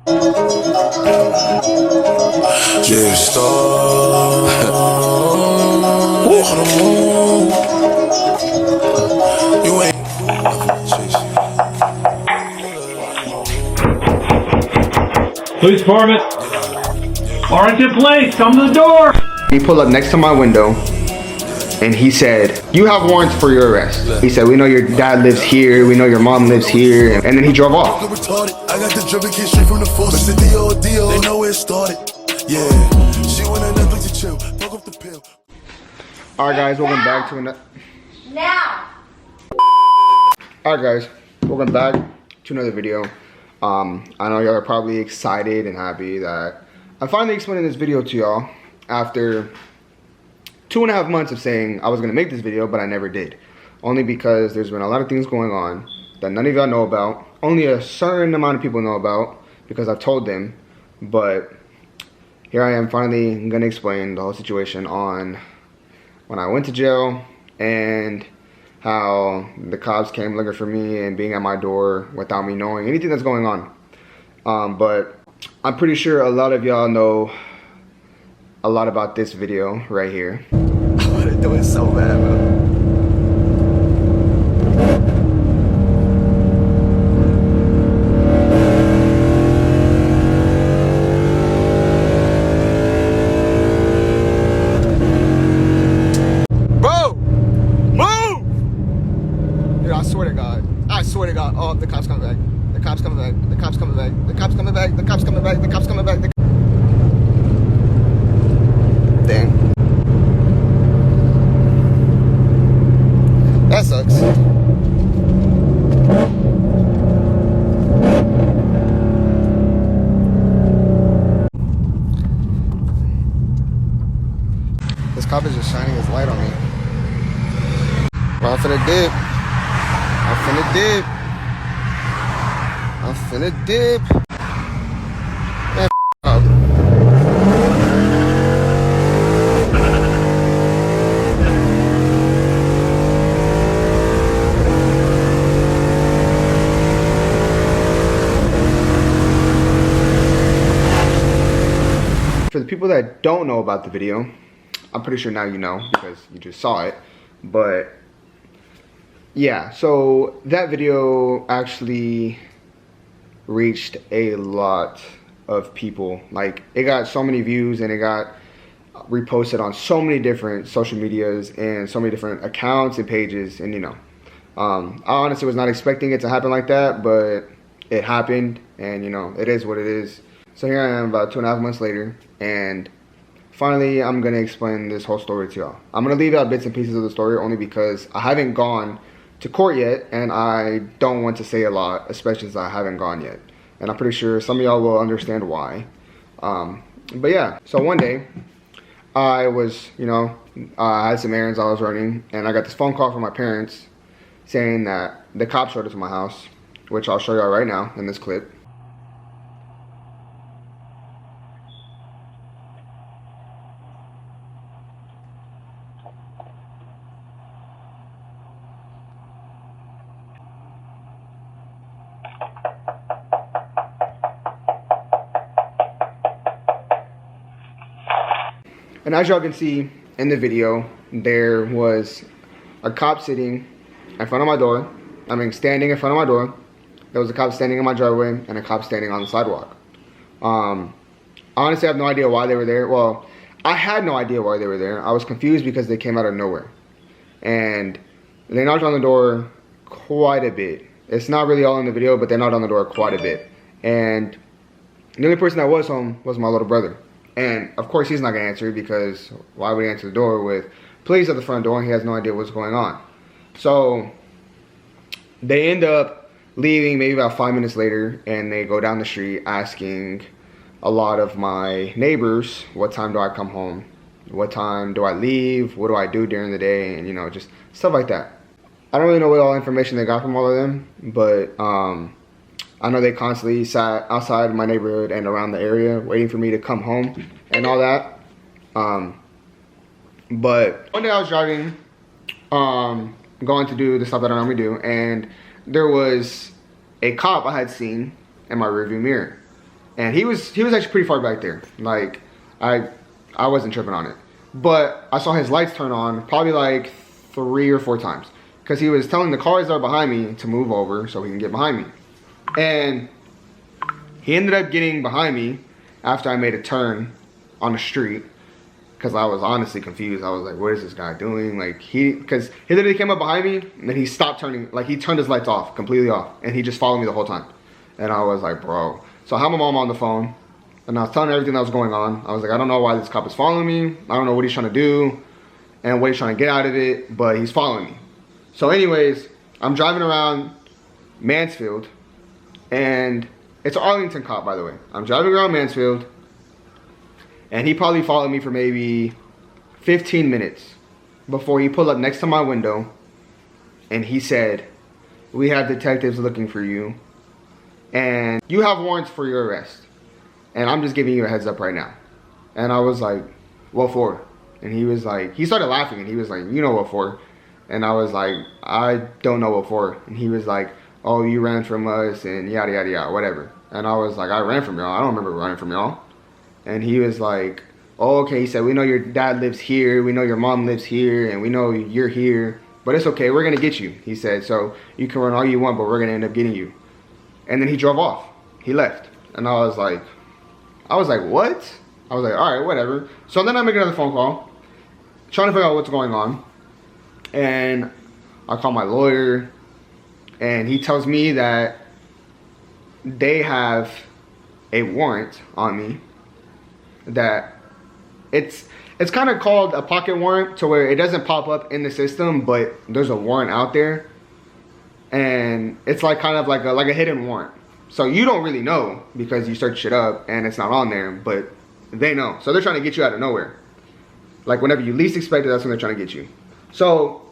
Yeah, star. You ain't. Police department. Orange and police, come to the door. He pulled up next to my window and he said, "You have warrants for your arrest." He said, "We know your dad lives here, we know your mom lives here," and then he drove off. I got the dripping kid straight from the force. It's the D.O.D.O. They know where it started. Yeah, she wanna Netflix and chill. Poke up the pill. Alright guys, welcome back to another. Alright guys, welcome back to another video. I know y'all are probably excited and happy that I'm finally explaining this video to y'all after 2.5 months of saying I was gonna make this video, but I never did. Only because there's been a lot of things going on that none of y'all know about. Only a certain amount of people know about because I've told them. But here I am finally gonna explain the whole situation on when I went to jail and how the cops came looking for me and being at my door without me knowing anything that's going on. But I'm pretty sure a lot of y'all know a lot about this video right here. I wanna do it so bad, bro. I swear to God, oh, the cops coming back. The cops coming back. The cops coming back. The cops coming back. The cops coming back. The cops coming back. Dang. That sucks. This cop is just shining his light on me. I'm finna dip. I'm finna dip. I'm finna dip. Man, up. For the people that don't know about the video, I'm pretty sure now you know because you just saw it, but yeah, so that video actually reached a lot of people. Like, it got so many views and it got reposted on so many different social medias and so many different accounts and pages, and you know, I honestly was not expecting it to happen like that, but it happened, and you know, it is what it is. So here I am about 2.5 months later, and finally I'm gonna explain this whole story to y'all. I'm gonna leave out bits and pieces of the story only because I haven't gone to court yet, and I don't want to say a lot, especially since I haven't gone yet. And I'm pretty sure some of y'all will understand why. But yeah, so one day, I was, you know, I had some errands I was running, and I got this phone call from my parents saying that the cops showed up to my house, which I'll show y'all right now in this clip. And as y'all can see in the video, there was a cop sitting in front of my door. I mean, standing in front of my door. There was a cop standing in my driveway and a cop standing on the sidewalk. Honestly, I have no idea why they were there. Well, I had no idea why they were there. I was confused because they came out of nowhere. And they knocked on the door quite a bit. It's not really all in the video, but they knocked on the door quite a bit. And the only person that was home was my little brother. And of course he's not gonna answer because why would he answer the door with police at the front door and he has no idea what's going on? So they end up leaving maybe about 5 minutes later, and they go down the street asking a lot of my neighbors, what time do I come home? What time do I leave? What do I do during the day? And you know, just stuff like that. I don't really know what all information they got from all of them, but I know they constantly sat outside my neighborhood and around the area waiting for me to come home and all that. But one day I was driving, going to do the stuff that I normally do, and there was a cop I had seen in my rearview mirror. And he was actually pretty far back there. Like, I wasn't tripping on it. But I saw his lights turn on probably like 3 or 4 times. Because he was telling the cars that are behind me to move over so he can get behind me. And he ended up getting behind me after I made a turn on the street. Because I was honestly confused. I was like, what is this guy doing? Like, because he literally came up behind me and then he stopped turning. Like, he turned his lights off, completely off. And he just followed me the whole time. And I was like, bro. So I had my mom on the phone. And I was telling her everything that was going on. I was like, I don't know why this cop is following me. I don't know what he's trying to do and what he's trying to get out of it, but he's following me. So anyways, I'm driving around Mansfield, and it's an Arlington cop, by the way. I'm driving around Mansfield, and he probably followed me for maybe 15 minutes before he pulled up next to my window, and he said, we have detectives looking for you, and you have warrants for your arrest. And I'm just giving you a heads up right now. And I was like, what for? And he was like, he started laughing and he was like, you know what for? And I was like, I don't know what for. And he was like, oh, you ran from us and yada, yada, yada, whatever. And I was like, I ran from y'all. I don't remember running from y'all. And he was like, oh, okay. He said, we know your dad lives here. We know your mom lives here. And we know you're here. But it's okay. We're going to get you. He said, so you can run all you want, but we're going to end up getting you. And then he drove off. He left. And I was like, what? I was like, all right, whatever. So then I make another phone call, trying to figure out what's going on. And I call my lawyer, and he tells me that they have a warrant on me. That it's kind of called a pocket warrant, to where it doesn't pop up in the system, but there's a warrant out there. And it's like kind of like a hidden warrant. So you don't really know because you search it up and it's not on there, but they know. So they're trying to get you out of nowhere. Like whenever you least expect it, that's when they're trying to get you. So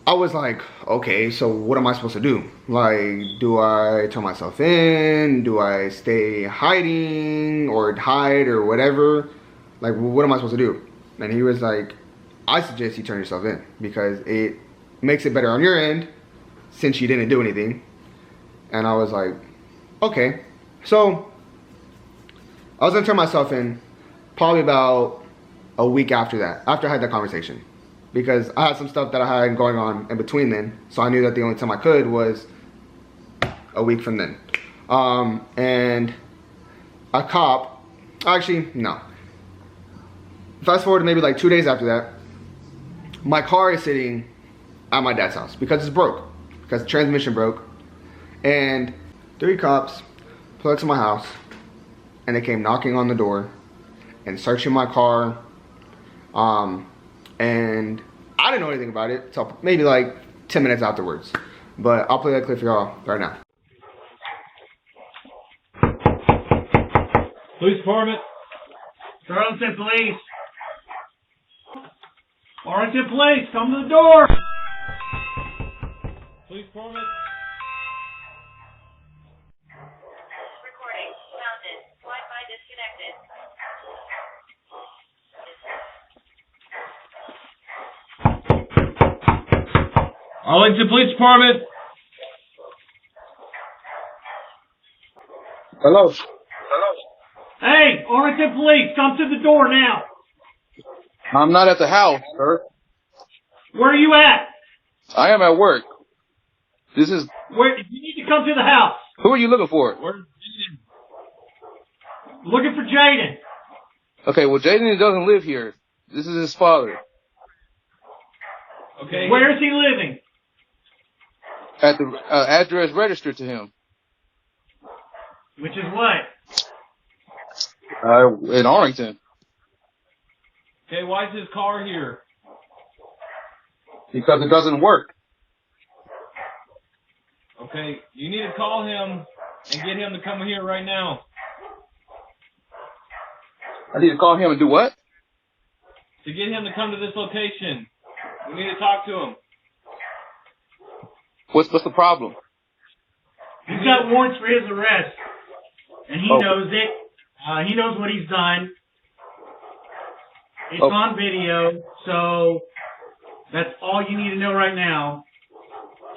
I was like, okay, so what am I supposed to do? Like, do I turn myself in? Do I stay hiding or hide or whatever? Like, what am I supposed to do? And he was like, I suggest you turn yourself in because it makes it better on your end since you didn't do anything. And I was like, okay. So I was gonna turn myself in probably about a week after that, after I had that conversation. Because I had some stuff that I had going on in between then. So I knew that the only time I could was a week from then. And a cop, actually, no. Fast forward to maybe like 2 days after that, my car is sitting at my dad's house because it's broke. Because the transmission broke. And 3 cops pulled up to my house and they came knocking on the door and searching my car. And I didn't know anything about it until maybe like 10 minutes afterwards. But I'll play that clip for y'all right now. Police department. Arlington police. Arlington police, come to the door. Police department. Recording mounted. Wi-Fi disconnected. Arlington Police Department. Hello. Hey, Arlington Police, come to the door now. I'm not at the house, sir. Where are you at? I am at work. This is. Where you need to come to the house. Who are you looking for? Where's Jaden? Looking for Jaden. Okay, well, Jaden doesn't live here. This is his father. Okay. Where is he living? At the address registered to him. Which is what? In Arlington. Okay, why is his car here? Because it doesn't work. Okay, you need to call him and get him to come here right now. I need to call him and do what? To get him to come to this location. We need to talk to him. What's the problem? He's got warrants for his arrest, and he Okay. knows it. He knows what he's done. It's Okay. on video, so that's all you need to know right now.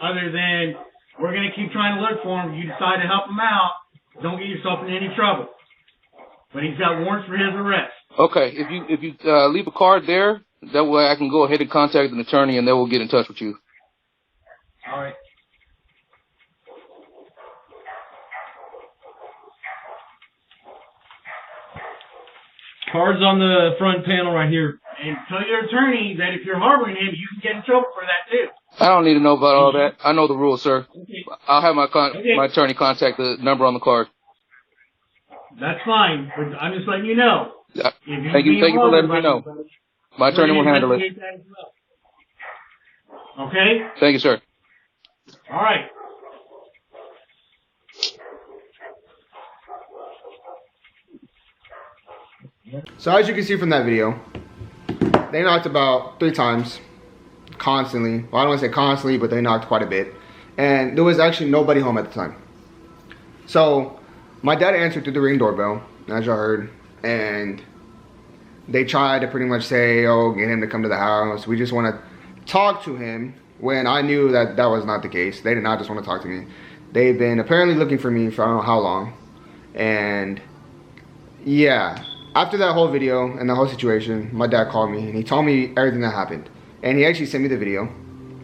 Other than we're going to keep trying to look for him. If you decide to help him out, don't get yourself in any trouble. But he's got warrants for his arrest. Okay, if you leave a card there, that way I can go ahead and contact an attorney, and they will get in touch with you. All right. Card's on the front panel right here. And tell your attorney that if you're harboring him, you can get in trouble for that too. I don't need to know about all that. I know the rules, sir. Okay. I'll have my attorney contact the number on the card. That's fine, but I'm just letting you know. Thank you for letting me know. My attorney will handle it. Okay? Thank you, sir. All right. So as you can see from that video, they knocked about 3 times, constantly. Well, I don't want to say constantly, but they knocked quite a bit. And there was actually nobody home at the time. So my dad answered through the Ring doorbell, as y'all heard, and they tried to pretty much say, oh, get him to come to the house. We just want to talk to him, when I knew that that was not the case. They did not just want to talk to me. They've been apparently looking for me for I don't know how long. And yeah, after that whole video and the whole situation, my dad called me and he told me everything that happened. And he actually sent me the video.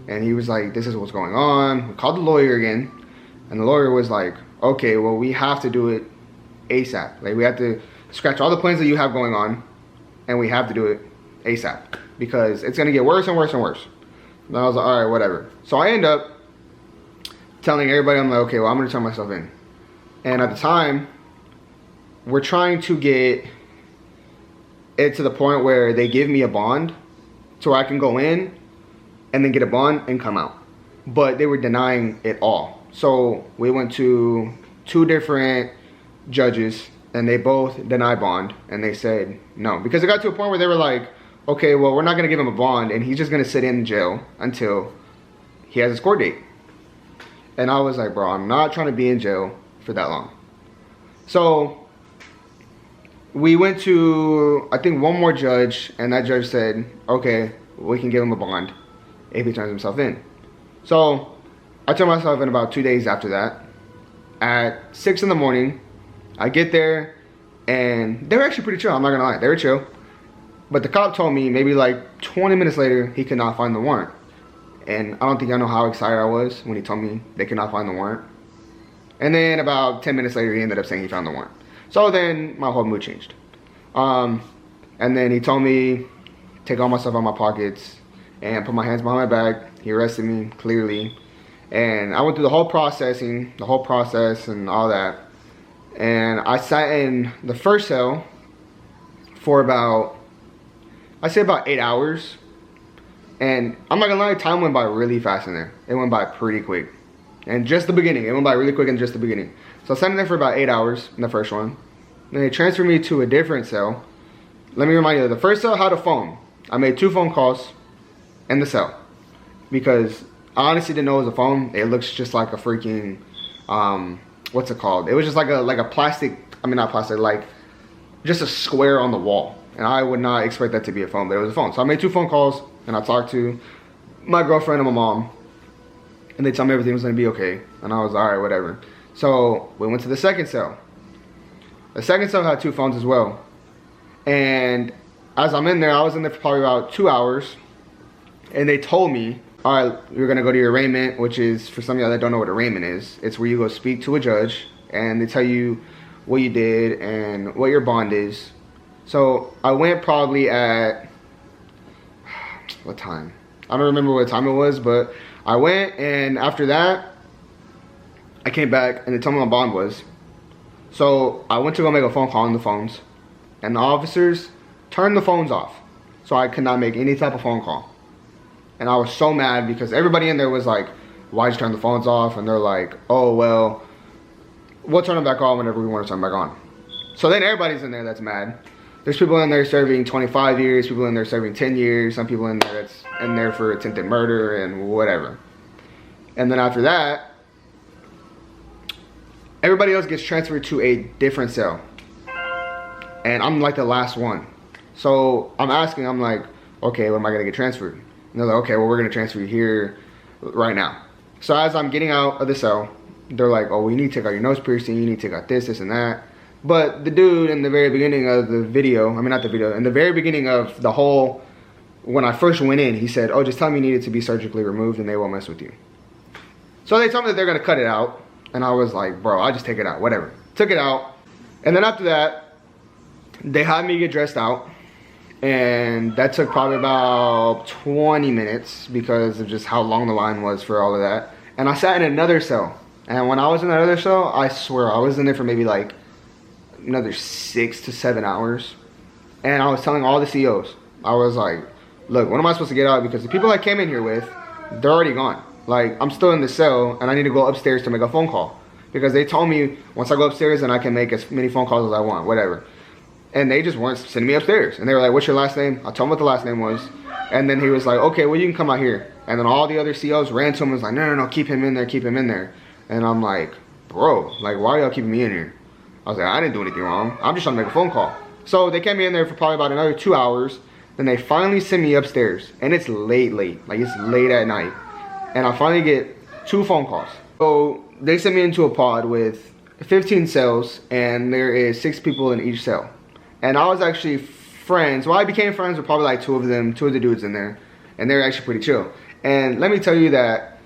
And he was like, this is what's going on. We called the lawyer again. And the lawyer was like, okay, well, we have to do it ASAP. Like, we have to scratch all the plans that you have going on. And we have to do it ASAP. Because it's going to get worse and worse and worse. And I was like, all right, whatever. So I end up telling everybody, I'm like, okay, well, I'm going to turn myself in. And at the time, we're trying to get it to the point where they give me a bond so I can go in and then get a bond and come out. But they were denying it all. So we went to 2 different judges and they both denied bond and they said no. Because it got to a point where they were like, okay, well, we're not going to give him a bond and he's just going to sit in jail until he has his court date. And I was like, bro, I'm not trying to be in jail for that long. So we went to, I think, one more judge, and that judge said, okay, we can give him a bond if he turns himself in. So I turned myself in about 2 days after that. At 6 in the morning, I get there, and they were actually pretty chill, I'm not going to lie. They were chill. But the cop told me maybe like 20 minutes later, he could not find the warrant. And I don't think y'all know how excited I was when he told me they could not find the warrant. And then about 10 minutes later, he ended up saying he found the warrant. So then my whole mood changed. And then he told me, take all my stuff out of my pockets and put my hands behind my back. He arrested me, clearly. And I went through the whole process and all that. And I sat in the first cell for about, I say about 8 hours. And I'm not gonna lie, time went by really fast in there. It went by pretty quick. And just the beginning, it went by really quick in just the beginning. So I sat in there for about 8 hours in the first one. Then they transferred me to a different cell. Let me remind you, the first cell had a phone. I made 2 phone calls in the cell. Because I honestly didn't know it was a phone. It looks just like a freaking, what's it called? It was just like a plastic, I mean not plastic, like just a square on the wall. And I would not expect that to be a phone, but it was a phone. So I made 2 phone calls, and I talked to my girlfriend and my mom. And they told me everything was going to be okay. And I was, all right, whatever. So we went to the second cell. The second cell had 2 phones as well. And as I'm in there, I was in there for probably about 2 hours. And they told me, all right, you're going to go to your arraignment, which is, for some of y'all that don't know what arraignment is, it's where you go speak to a judge. And they tell you what you did and what your bond is. So I went probably at, what time? I don't remember what time it was, but I went, and after that, I came back and they told me what my bond was. So I went to go make a phone call on the phones, and the officers turned the phones off. So I could not make any type of phone call. And I was so mad because everybody in there was like, why'd you turn the phones off? And they're like, oh, well, we'll turn them back on whenever we want to turn them back on. So then everybody's in there that's mad. There's people in there serving 25 years, people in there serving 10 years, some people in there that's in there for attempted murder and whatever. And then after that, everybody else gets transferred to a different cell. And I'm like the last one. So I'm asking, I'm like, okay, when am I gonna get transferred? And they're like, okay, well, we're gonna transfer you here right now. So as I'm getting out of the cell, they're like, oh, we need to take out your nose piercing, you need to take out this and that. But the dude in the very beginning of the video, I mean not the video, in the very beginning of the whole, when I first went in, he said, oh, just tell me you need it to be surgically removed and they won't mess with you. So they told me that they're gonna cut it out. And I was like, bro, I'll just take it out, whatever. Took it out. And then after that, they had me get dressed out. And that took probably about 20 minutes because of just how long the line was for all of that. And I sat in another cell. And when I was in that other cell, I swear, I was in there for maybe like another 6 to 7 hours. And I was telling all the CEOs, I was like, look, when am I supposed to get out? Because the people I came in here with, they're already gone. Like, I'm still in the cell and I need to go upstairs to make a phone call. Because they told me once I go upstairs then I can make as many phone calls as I want, whatever. And they just weren't sending me upstairs. And they were like, what's your last name? I told him what the last name was. And then he was like, okay, well, you can come out here. And then all the other CEOs ran to him and was like, no, keep him in there, keep him in there. And I'm like, bro, like, why are y'all keeping me in here? I was like, I didn't do anything wrong. I'm just trying to make a phone call. So they kept me in there for probably about another 2 hours. Then they finally sent me upstairs. And it's late. Like, it's late at night. And I finally get 2 phone calls. So they sent me into a pod with 15 cells, and there is 6 people in each cell. And I was actually friends. Well, I became friends with probably like 2 of them, 2 of the dudes in there, and they're actually pretty chill. And let me tell you that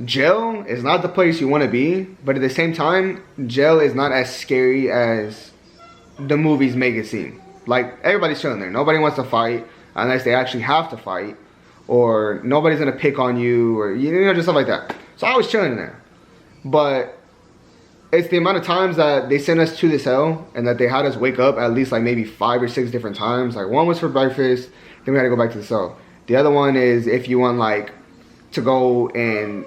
jail is not the place you want to be, but at the same time, jail is not as scary as the movies make it seem. Like, everybody's chilling there. Nobody wants to fight unless they actually have to fight, or nobody's gonna pick on you, or just stuff like that. So I was chilling in there. But it's the amount of times that they sent us to the cell and that they had us wake up at least like maybe 5 or 6 different times. Like, one was for breakfast, then we had to go back to the cell. The other one is if you want like to go and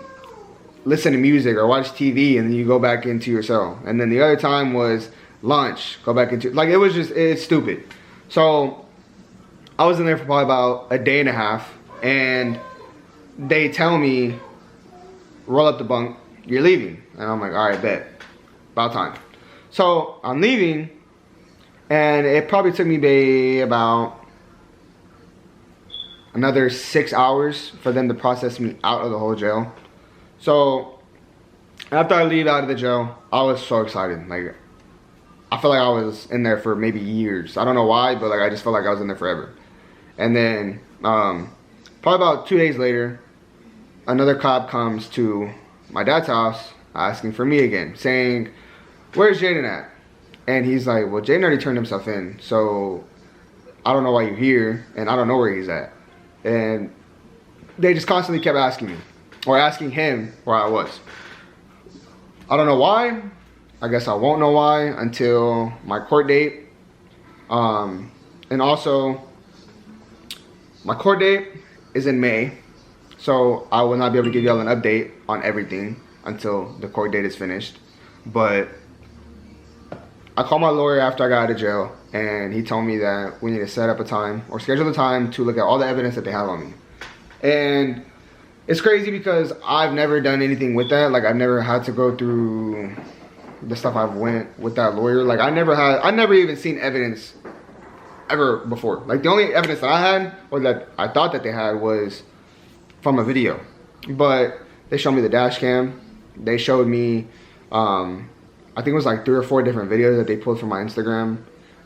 listen to music or watch TV, and then you go back into your cell. And then the other time was lunch, go back into, like, it's stupid. So I was in there for probably about a day and a half, and they tell me, roll up the bunk, you're leaving. And I'm like, all right, bet, about time. So I'm leaving, and it probably took me about another 6 hours for them to process me out of the whole jail. So after I leave out of the jail, I was so excited. Like, I feel like I was in there for maybe years. I don't know why, but like, I just felt like I was in there forever. And then probably about 2 days later, another cop comes to my dad's house asking for me again, saying, where's Jaden at? And he's like, well, Jaden already turned himself in, so I don't know why you're here, and I don't know where he's at. And they just constantly kept asking me, or asking him where I was. I don't know why. I guess I won't know why until my court date. And also, my court date is in May, so I will not be able to give y'all an update on everything until the court date is finished. But I called my lawyer after I got out of jail, and he told me that we need to set up a time or schedule a time to look at all the evidence that they have on me. And it's crazy because I've never done anything with that. Like, I've never had to go through the stuff I've went with that lawyer. Like, I never even seen evidence ever before. Like, the only evidence that I had, or that I thought that they had, was from a video. But they showed me the dash cam. They showed me, I think it was like 3 or 4 different videos that they pulled from my Instagram.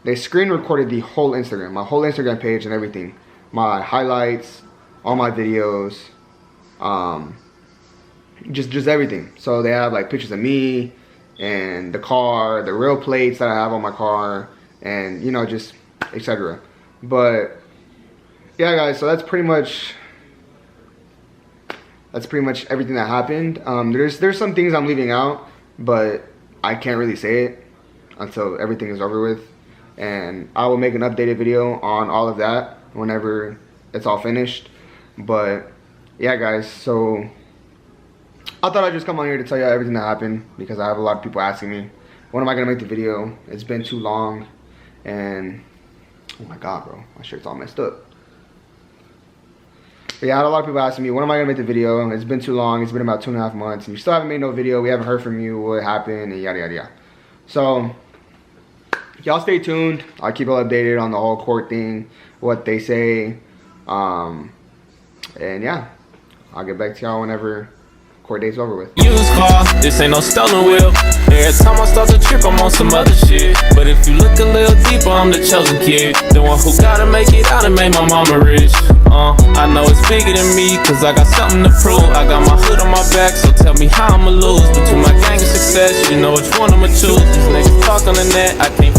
They screen recorded the whole Instagram, my whole Instagram page and everything. My highlights, all my videos, just everything. So they have like pictures of me and the car, the real plates that I have on my car, and just etc. But yeah, guys, so that's pretty much everything that happened. There's some things I'm leaving out, but I can't really say it until everything is over with. And I will make an updated video on all of that whenever it's all finished. But yeah, guys, so I thought I'd just come on here to tell you everything that happened, because I have a lot of people asking me, when am I gonna make the video? It's been too long. And oh my god, bro, my shirt's all messed up. But yeah, I had a lot of people asking me, when am I gonna make the video? It's been too long. It's been about 2.5 months, and you still haven't made no video. We haven't heard from you. What happened? And yada yada yada. So y'all stay tuned. I'll keep you updated on the whole court thing, what they say, and yeah, I'll get back to y'all whenever court days over with. Used car, this ain't no stolen whip. Every time I start to trip, I'm on some other shit. But if you look a little deeper, I'm the chosen kid. The one who gotta make it out and make my mama rich. I know it's bigger than me, cause I got something to prove. I got my hood on my back, so tell me how I'ma lose. Between my gang and success, you know which one I'ma choose. These niggas talk on the net, I can't